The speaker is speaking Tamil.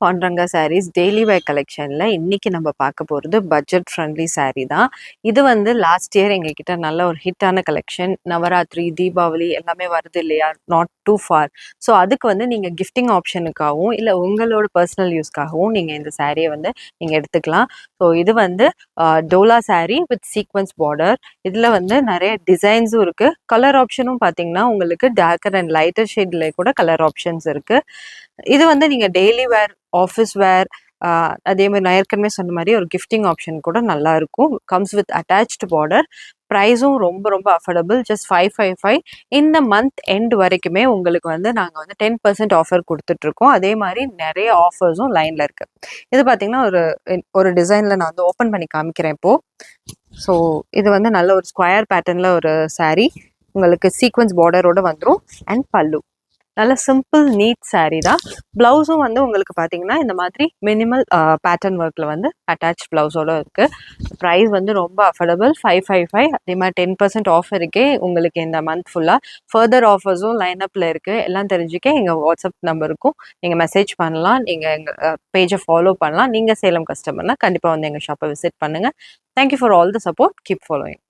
பாண்டுரங்கா சாரீஸ் டெய்லி வேர் கலெக்ஷன்ல இன்னைக்கு நம்ம பார்க்க போகிறது பட்ஜெட் ஃப்ரெண்ட்லி saree தான். இது வந்து லாஸ்ட் இயர் எங்ககிட்ட நல்ல ஒரு ஹிட்டான கலெக்ஷன். நவராத்திரி, தீபாவளி எல்லாமே வருது இல்லையா, நாட் டூ ஃபார். ஸோ அதுக்கு வந்து நீங்கள் கிஃப்டிங் ஆப்ஷனுக்காகவும் இல்லை உங்களோட பர்சனல் யூஸ்க்காகவும் நீங்கள் இந்த சாரியை வந்து நீங்கள் எடுத்துக்கலாம். ஸோ இது வந்து Dola saree with sequins border. இதில் வந்து நிறைய டிசைன்ஸும் இருக்குது. கலர் ஆப்ஷனும் பார்த்தீங்கன்னா உங்களுக்கு டார்க்கர் அண்ட் லைட்டர் ஷேட்ல கூட கலர் ஆப்ஷன்ஸ் இருக்குது. இது வந்து நீங்கள் டெய்லி வேர், ஆஃபீஸ் வேர், அதே மாதிரி நான் ஏற்கனவே சொன்ன மாதிரி ஒரு கிஃப்டிங் ஆப்ஷன் கூட நல்லா இருக்கும். Comes with attached border. ப்ரைஸும் ரொம்ப ரொம்ப அஃபோர்டபுள், ஜஸ்ட் 555. இந்த மந்த் எண்ட் வரைக்குமே உங்களுக்கு வந்து நாங்கள் வந்து 10% ஆஃபர் கொடுத்துட்ருக்கோம். அதே மாதிரி நிறைய ஆஃபர்ஸும் லைனில் இருக்குது. இது பார்த்தீங்கன்னா ஒரு டிசைனில் நான் வந்து ஓப்பன் பண்ணி காமிக்கிறேன் இப்போது. ஸோ இது வந்து நல்ல ஒரு ஸ்கொயர் பேட்டர்னில் ஒரு saree. உங்களுக்கு சீக்வன்ஸ் பார்டரோடு வந்துடும் அண்ட் பல்லு. நல்ல சிம்பிள் நீட் saree தான். ப்ளவுஸும் வந்து உங்களுக்கு பார்த்தீங்கன்னா இந்த மாதிரி மினிமல் பேட்டர்ன் ஒர்க்கில் வந்து அட்டாச் ப்ளவுஸோடு இருக்குது. ப்ரைஸ் வந்து ரொம்ப அஃபோர்டபுள், 555. அதே மாதிரி 10% ஆஃபர் இருக்கே உங்களுக்கு இந்த மந்த் ஃபுல்லாக. ஃபர்தர் ஆஃபர்ஸும் லைனப்பில் இருக்குது. எல்லாம் தெரிஞ்சுக்க எங்கள் வாட்ஸ்அப் நம்பருக்கும் நீங்கள் மெசேஜ் பண்ணலாம். நீங்கள் எங்கள் பேஜை ஃபாலோ பண்ணலாம். நீங்கள் சேலம் கஸ்டமர்னால் கண்டிப்பாக வந்து எங்கள் ஷாப்பை விசிட் பண்ணுங்கள். Thank you for all the support. Keep following.